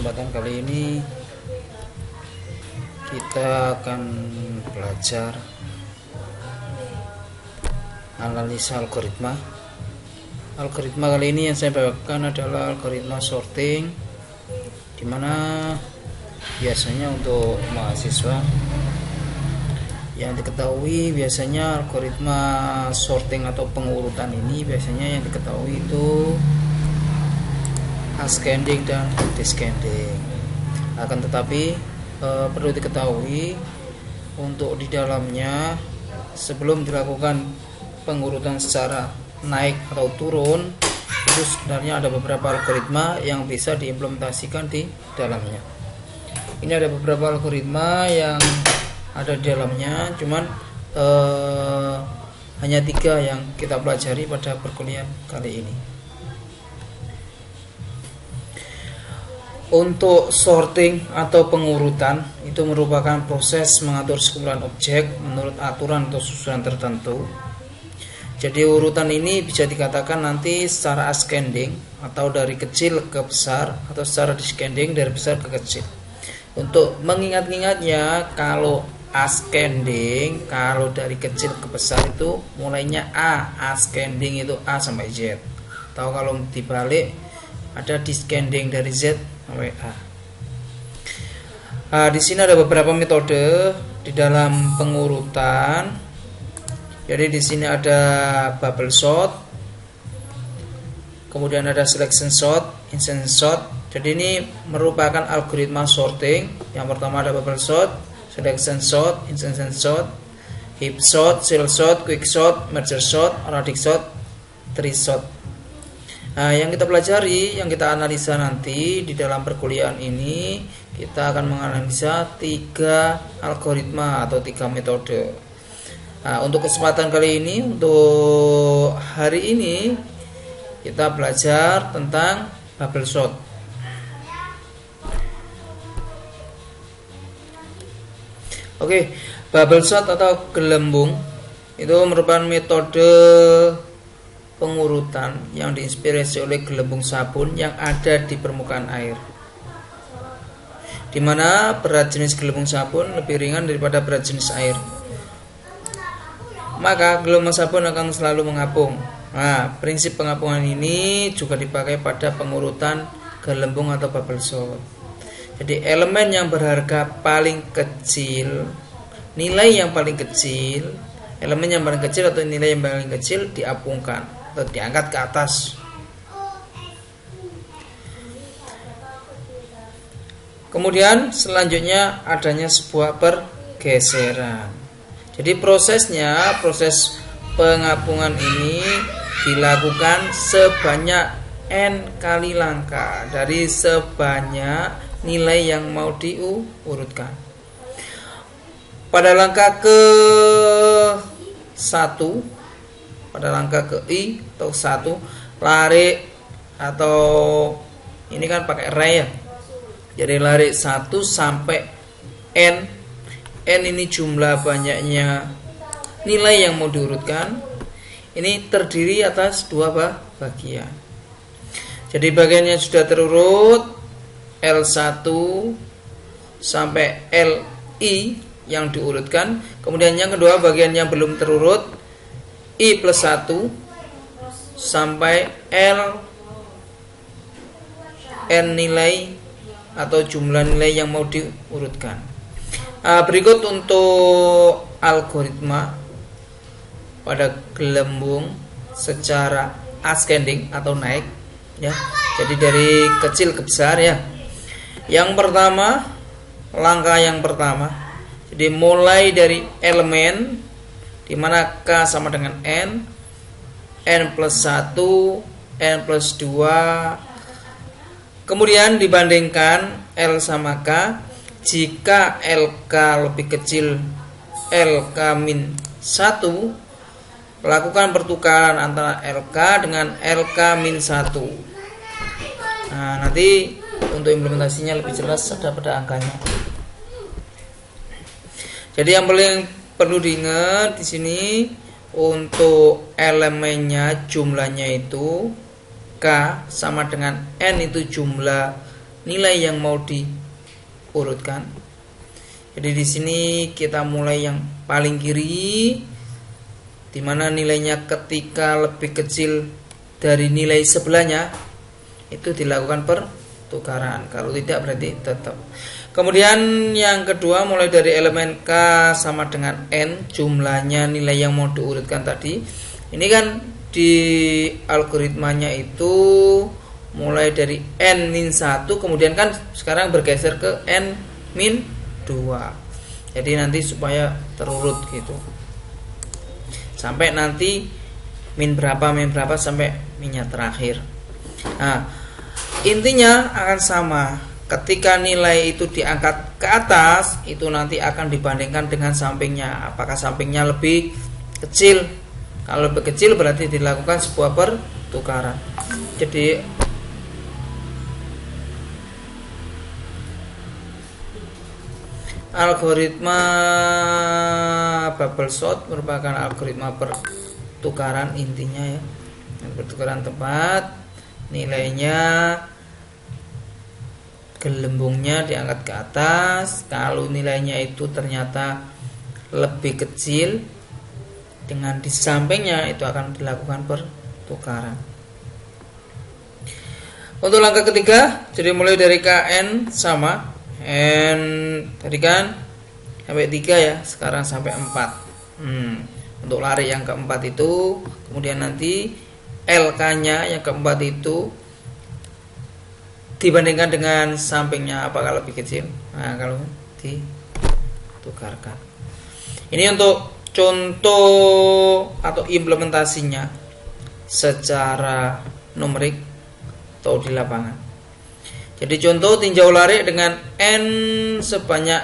kesempatan kali ini kita akan belajar analisa algoritma. Algoritma kali ini yang saya bawakan adalah algoritma sorting, dimana biasanya untuk mahasiswa yang diketahui biasanya algoritma sorting atau pengurutan ini biasanya yang diketahui itu ascending dan descending. Akan tetapi perlu diketahui untuk di dalamnya sebelum dilakukan pengurutan secara naik atau turun, itu sebenarnya ada beberapa algoritma yang bisa diimplementasikan di dalamnya. Ini ada beberapa algoritma yang ada di dalamnya, cuman hanya 3 yang kita pelajari pada perkuliahan kali ini. Untuk sorting atau pengurutan itu merupakan proses mengatur sekumpulan objek menurut aturan atau susunan tertentu. Jadi urutan ini bisa dikatakan nanti secara ascending atau dari kecil ke besar, atau secara descending dari besar ke kecil. Untuk mengingat-ingatnya, kalau ascending, kalau dari kecil ke besar itu mulainya A, ascending itu A sampai Z. Atau kalau dibalik ada descending dari Z sampai A. Di sini ada beberapa metode di dalam pengurutan. Jadi di sini ada bubble sort, kemudian ada selection sort, insertion sort. Jadi ini merupakan algoritma sorting. Yang pertama ada bubble sort, selection sort, insertion sort, heap sort, cell sort, quick sort, merger sort, radix sort, tree sort. Nah, yang kita pelajari, yang kita analisa nanti di dalam perkuliahan ini, kita akan menganalisa 3 algoritma atau 3 metode. Nah, untuk kesempatan kali ini, untuk hari ini, kita belajar tentang bubble sort. Oke, bubble sort atau gelembung itu merupakan metode pengurutan yang diinspirasi oleh gelembung sabun yang ada di permukaan air, di mana berat jenis gelembung sabun lebih ringan daripada berat jenis air. Maka gelembung sabun akan selalu mengapung. Nah, prinsip pengapungan ini juga dipakai pada pengurutan gelembung atau bubble sort. Jadi elemen yang berharga paling kecil, nilai yang paling kecil, elemen yang paling kecil atau nilai yang paling kecil diapungkan atau diangkat ke atas. Kemudian selanjutnya adanya sebuah pergeseran. Jadi prosesnya, proses pengapungan ini dilakukan sebanyak n kali langkah dari sebanyak nilai yang mau diurutkan. Pada langkah ke 1, pada langkah ke I atau 1, lari atau ini kan pakai array ya. Jadi lari 1 sampai n. N ini jumlah banyaknya nilai yang mau diurutkan. Ini terdiri atas 2 bagian. Jadi bagian yang sudah terurut L1 sampai LI yang diurutkan. Kemudian yang kedua bagian yang belum terurut I plus 1 sampai L N nilai atau jumlah nilai yang mau diurutkan. Berikut untuk algoritma pada gelembung secara ascending atau naik ya. Jadi dari kecil ke besar ya. Yang pertama, langkah yang pertama. Jadi mulai dari elemen di mana K sama dengan N plus 1, N plus 2. Kemudian dibandingkan L sama K. Jika LK lebih kecil LK min 1, lakukan pertukaran antara LK dengan LK min 1. Nah, nanti untuk implementasinya lebih jelas ada pada angkanya. Jadi yang paling perlu diingat di sini untuk elemennya jumlahnya itu K sama dengan N itu jumlah nilai yang mau diurutkan. Jadi di sini kita mulai yang paling kiri, di mana nilainya ketika lebih kecil dari nilai sebelahnya itu dilakukan pertukaran. Kalau tidak berarti tetap. Kemudian yang kedua, mulai dari elemen K sama dengan N, jumlahnya nilai yang mau diurutkan tadi. Ini kan di algoritmanya itu mulai dari N-1, kemudian kan sekarang bergeser ke N-2. Jadi nanti supaya terurut gitu, sampai nanti min berapa sampai minnya terakhir. Nah, intinya akan sama. Ketika nilai itu diangkat ke atas, itu nanti akan dibandingkan dengan sampingnya. Apakah sampingnya lebih kecil? Kalau lebih kecil berarti dilakukan sebuah pertukaran. Jadi algoritma bubble sort merupakan algoritma pertukaran intinya ya. Pertukaran tempat, nilainya gelembungnya diangkat ke atas. Kalau nilainya itu ternyata lebih kecil, dengan di sampingnya itu akan dilakukan pertukaran. Untuk langkah ketiga, jadi mulai dari KN sama N tadi kan sampai 3 ya, sekarang sampai 4. Untuk lari yang keempat itu, kemudian nanti LK-nya yang keempat itu dibandingkan dengan sampingnya apakah lebih kecil. Nah, kalau ditukarkan. Ini untuk contoh atau implementasinya secara numerik atau di lapangan. Jadi contoh tinjau lari dengan N sebanyak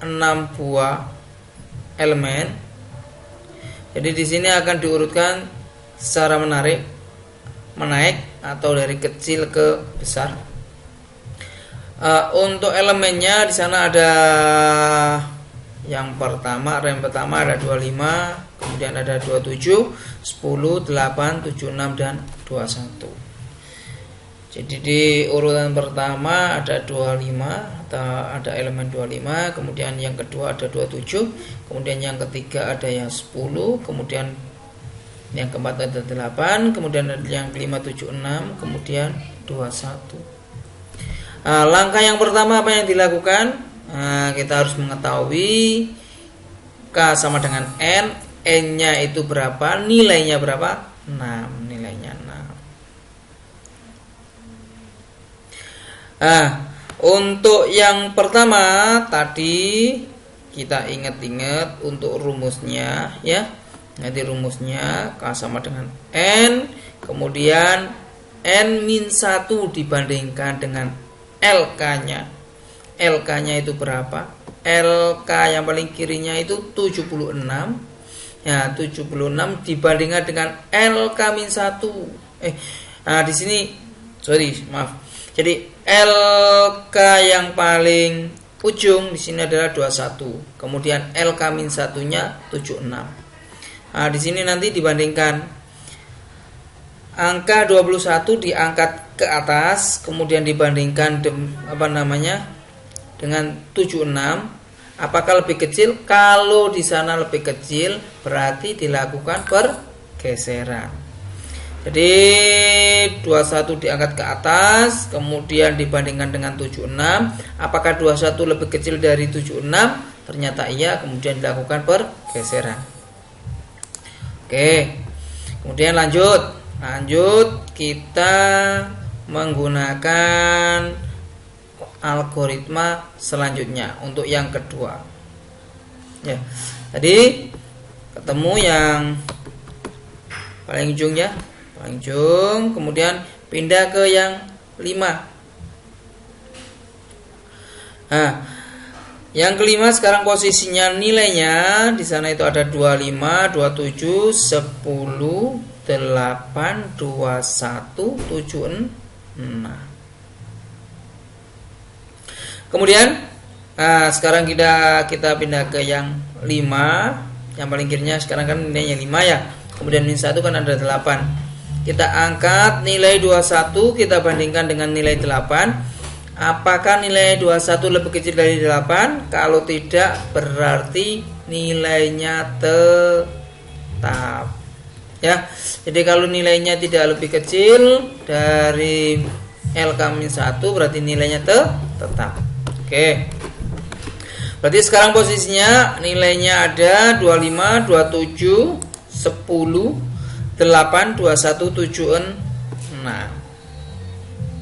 6 buah elemen. Jadi di sini akan diurutkan secara menaik atau dari kecil ke besar. Untuk elemennya di sana ada yang pertama, rem pertama ada 25, kemudian ada 27, 10, 8, 76 dan 21. Jadi di urutan pertama ada 25 atau ada elemen 25, kemudian yang kedua ada 27, kemudian yang ketiga ada yang 10, kemudian yang keempat ada 8, kemudian ada yang kelima 76, kemudian 21. Langkah yang pertama apa yang dilakukan? Kita harus mengetahui K sama dengan N, N-nya itu berapa, nilainya berapa? 6, nilainya 6. Untuk yang pertama tadi kita ingat-ingat untuk rumusnya ya. Nanti rumusnya K sama dengan N, kemudian N-1 dibandingkan dengan LK-nya. LK-nya itu berapa? LK yang paling kirinya itu 76. Ya, 76 dibandingkan dengan LK-1. Di sini maaf. Jadi LK yang paling ujung di sini adalah 21. Kemudian LK-1-nya 76. Di sini nanti dibandingkan angka 21 diangkat ke atas, kemudian dibandingkan dengan 76. Apakah lebih kecil? Kalau di sana lebih kecil, berarti dilakukan pergeseran. Jadi 21 diangkat ke atas, kemudian dibandingkan dengan 76. Apakah 21 lebih kecil dari 76? Ternyata iya, kemudian dilakukan pergeseran. Oke. Kemudian lanjut kita menggunakan algoritma selanjutnya untuk yang kedua. Ya, tadi ketemu yang paling ujung ya, paling ujung, kemudian pindah ke yang 5. Yang kelima sekarang posisinya nilainya di sana itu ada 25, 27, 10, 8, 21, 76. Kemudian sekarang kita pindah ke yang 5. Yang paling kirinya sekarang kan nilainya 5 ya. Kemudian min 1 kan ada 8. Kita angkat nilai 21, kita bandingkan dengan nilai 8. Apakah nilai 21 lebih kecil dari 8? Kalau tidak, berarti nilainya tetap. Ya. Jadi kalau nilainya tidak lebih kecil dari LK-1 berarti nilainya tetap. Oke. Berarti sekarang posisinya nilainya ada 25, 27, 10, 8, 21, 7, 6.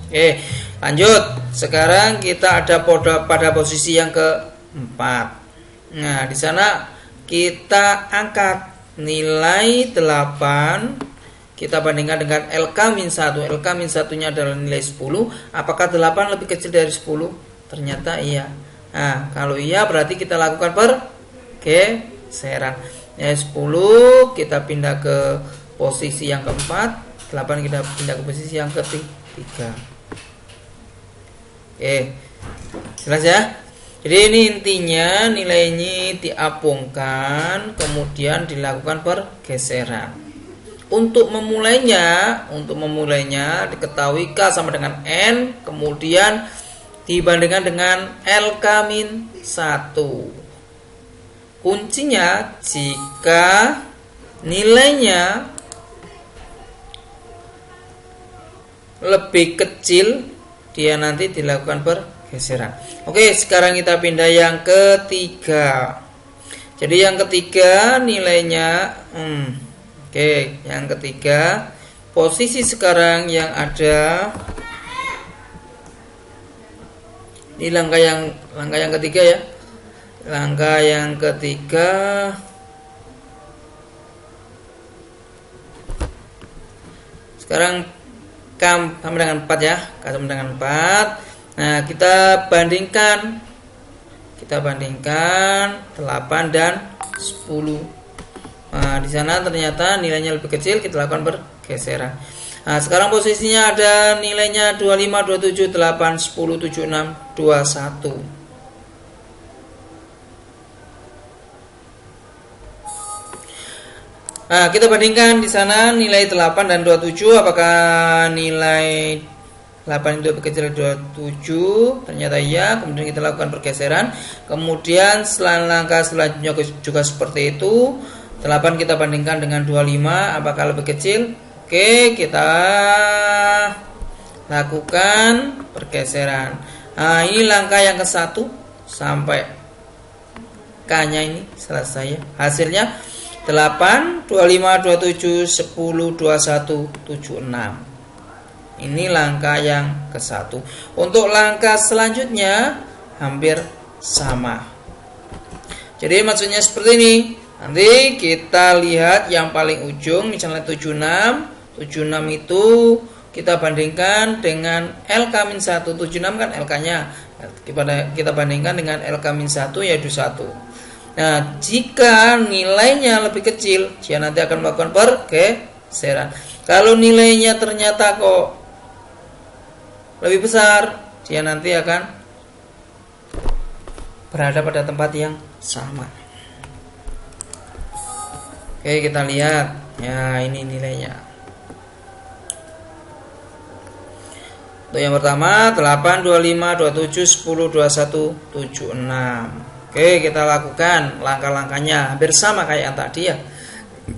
Oke, lanjut. Sekarang kita ada pada posisi yang keempat. Nah, di sana kita angkat nilai 8, kita bandingkan dengan LK-1. LK-1-nya adalah nilai 10. Apakah 8 lebih kecil dari 10? Ternyata iya. Nah, kalau iya berarti kita lakukan pergeseran. Ya, 10 kita pindah ke posisi yang keempat, 8 kita pindah ke posisi yang ketiga. Oke, jelas ya. Jadi ini intinya nilai ini diapungkan, kemudian dilakukan pergeseran. Untuk memulainya diketahui K sama dengan N, kemudian dibandingkan dengan LK-1. Kuncinya jika nilainya lebih kecil, dia nanti dilakukan pergeseran. Oke, sekarang kita pindah yang ketiga. Jadi yang ketiga nilainya oke, yang ketiga posisi sekarang yang ada ini langkah yang ketiga ya. Langkah yang ketiga sekarang K sama dengan 4 ya. K sama dengan 4. Nah, kita bandingkan 8 dan 10. Nah, di sana ternyata nilainya lebih kecil, kita lakukan pergeseran. Nah, sekarang posisinya ada nilainya 25, 27, 8, 10, 7, 6, 21. Nah, kita bandingkan di sana nilai 8 dan 27, apakah nilai 8 itu lebih kecil dari 27? Ternyata iya, kemudian kita lakukan pergeseran. Kemudian langkah selanjutnya juga seperti itu. 8 kita bandingkan dengan 25, apakah lebih kecil? Oke, kita lakukan pergeseran. Nah, ini langkah yang ke-1 sampai K-nya ini selesai ya. Hasilnya 8, 25, 27, 10, 21, 76. Ini langkah yang ke-1. Untuk langkah selanjutnya hampir sama. Jadi maksudnya seperti ini. Nanti kita lihat yang paling ujung, misalnya 76. 76 itu kita bandingkan dengan LK-1. 76 kan LK-nya. Kita bandingkan dengan LK-1 yaitu 1. Nah, jika nilainya lebih kecil, dia nanti akan melakukan pergeseran. Kalau nilainya ternyata kok lebih besar, dia nanti akan berada pada tempat yang sama. Oke, kita lihat. Ya, ini nilainya. Untuk yang pertama 8, 25, 27, 10, 21, 76. Oke, kita lakukan langkah-langkahnya hampir sama kayak yang tadi ya.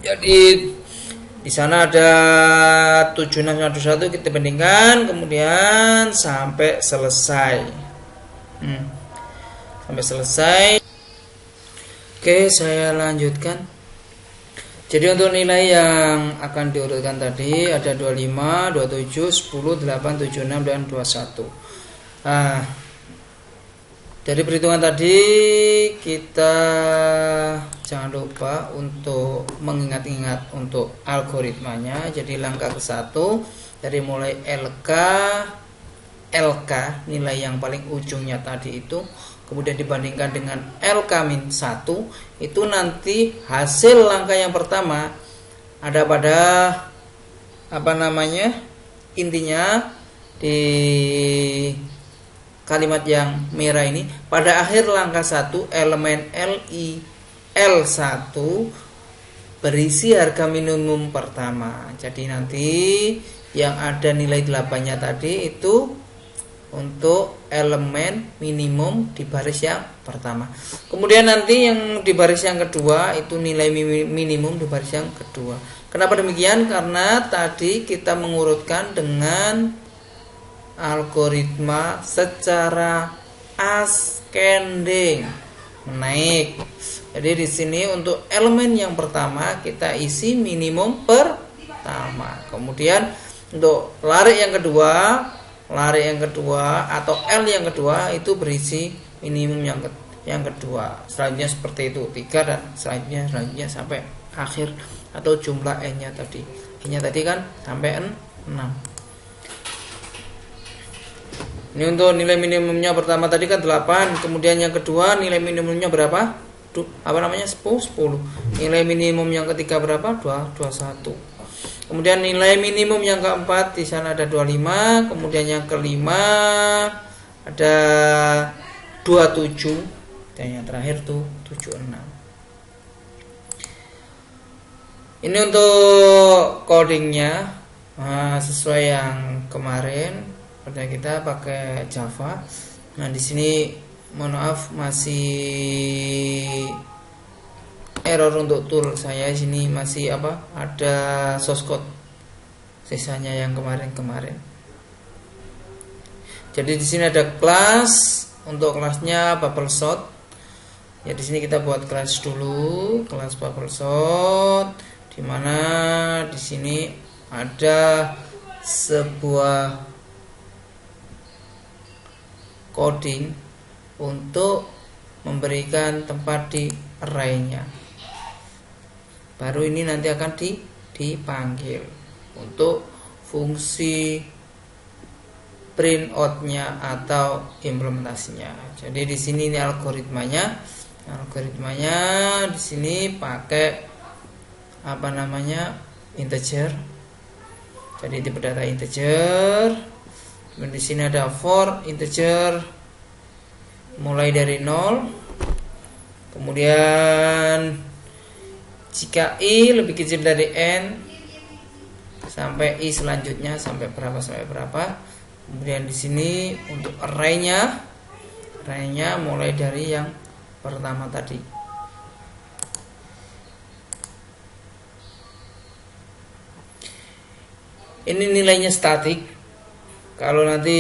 Jadi di sana ada 76 sama 21 kita bandingkan, kemudian sampai selesai. Sampai selesai. Oke, saya lanjutkan. Jadi untuk nilai yang akan diurutkan tadi ada 25, 27, 10, 8, 76 dan 21. Nah, dari perhitungan tadi kita jangan lupa untuk mengingat-ingat untuk algoritmanya. Jadi langkah ke-1 dari mulai LK nilai yang paling ujungnya tadi itu, kemudian dibandingkan dengan LK-1, itu nanti hasil langkah yang pertama ada pada intinya di kalimat yang merah ini, pada akhir langkah 1 elemen L1 berisi harga minimum pertama. Jadi nanti yang ada nilai 8-nya tadi itu untuk elemen minimum di baris yang pertama. Kemudian nanti yang di baris yang kedua itu nilai minimum di baris yang kedua. Kenapa demikian? Karena tadi kita mengurutkan dengan algoritma secara ascending, menaik. Jadi di sini untuk elemen yang pertama kita isi minimum pertama. Kemudian untuk lari yang kedua atau L yang kedua itu berisi minimum yang kedua. Selanjutnya seperti itu 3 dan selanjutnya sampai akhir atau jumlah N-nya tadi. N-nya tadi kan sampai 6. Ini untuk nilai minimumnya pertama tadi kan 8, kemudian yang kedua nilai minimumnya berapa? 10. Nilai minimum yang ketiga berapa? 21. Kemudian nilai minimum yang keempat di sana ada 25, kemudian yang kelima ada 27 dan yang terakhir tuh 76. Ini untuk codingnya sesuai yang kemarin pada kita pakai Java. Nah, di sini mohon maaf masih error untuk tool saya. Sini masih ada source code sisanya yang kemarin. Jadi di sini ada kelas, untuk kelasnya bubble sort. Ya di sini kita buat kelas dulu, kelas bubble sort, di mana di sini ada sebuah coding untuk memberikan tempat di array-nya. Baru ini nanti akan dipanggil untuk fungsi print out-nya atau implementasinya. Jadi di sini ini algoritmanya di sini pakai integer. Jadi tipe data integer. Dan di sini ada for integer mulai dari 0. Kemudian jika i lebih kecil dari n sampai i selanjutnya sampai berapa. Kemudian di sini untuk array-nya mulai dari yang pertama tadi. Ini nilainya statik. Kalau nanti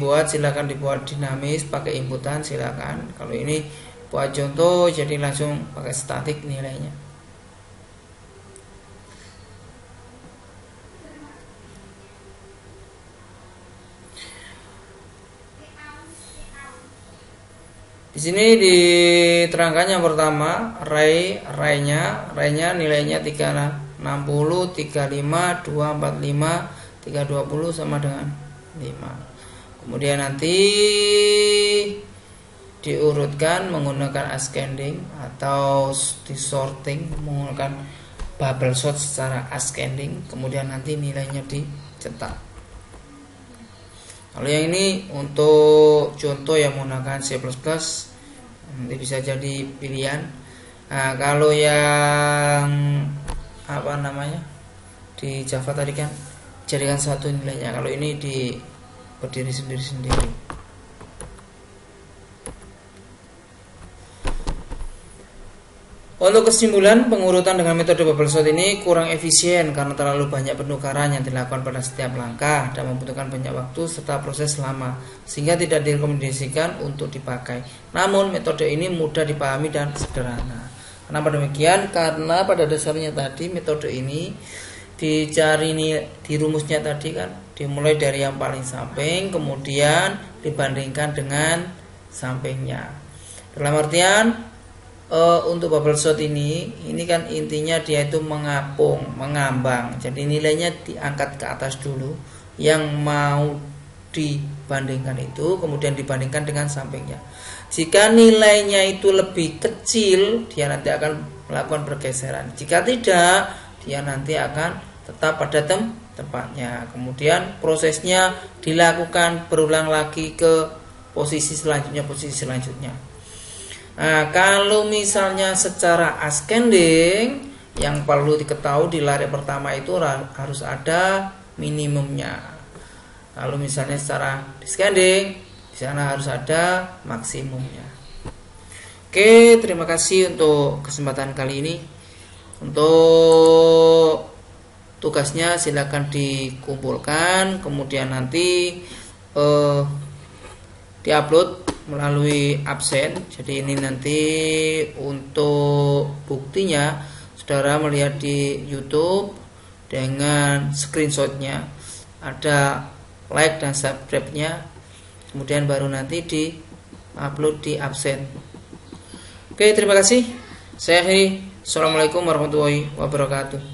buat silakan dibuat dinamis pakai inputan silakan. Kalau ini buat contoh jadi langsung pakai statik nilainya. Di sini diterangkan yang pertama array-nya nilainya 360, 35, 245, 320 sama dengan 5. Kemudian nanti diurutkan menggunakan ascending atau disorting menggunakan bubble sort secara ascending. Kemudian nanti nilainya dicetak. Kalau yang ini untuk contoh yang menggunakan C++, nanti bisa jadi pilihan. Nah, kalau yang di Java tadi kan jadikan satu nilainya. Kalau ini berdiri sendiri-sendiri. Untuk kesimpulan, pengurutan dengan metode bubble sort ini kurang efisien karena terlalu banyak penukaran yang dilakukan pada setiap langkah dan membutuhkan banyak waktu serta proses lama, sehingga tidak direkomendasikan untuk dipakai. Namun metode ini mudah dipahami dan sederhana. Kenapa demikian? Karena pada dasarnya tadi metode ini dicari di rumusnya tadi kan dimulai dari yang paling samping kemudian dibandingkan dengan sampingnya. Dalam artian untuk bubble sort ini kan intinya dia itu mengambang. Jadi nilainya diangkat ke atas dulu yang mau dibandingkan itu, kemudian dibandingkan dengan sampingnya. Jika nilainya itu lebih kecil, dia nanti akan melakukan pergeseran. Jika tidak, dia nanti akan tetap pada tempatnya. Kemudian prosesnya dilakukan berulang lagi ke posisi selanjutnya. Nah, kalau misalnya secara ascending, yang perlu diketahui di lari pertama itu harus ada minimumnya. Lalu misalnya secara descending, di sana harus ada maksimumnya. Oke, terima kasih untuk kesempatan kali ini. Untuk tugasnya silakan dikumpulkan, kemudian nanti diupload melalui absen. Jadi ini nanti untuk buktinya saudara melihat di YouTube dengan screenshotnya, ada like dan subscribe-nya, kemudian baru nanti di upload di absen. Oke, terima kasih. Saya akhiri. Assalamualaikum warahmatullahi wabarakatuh.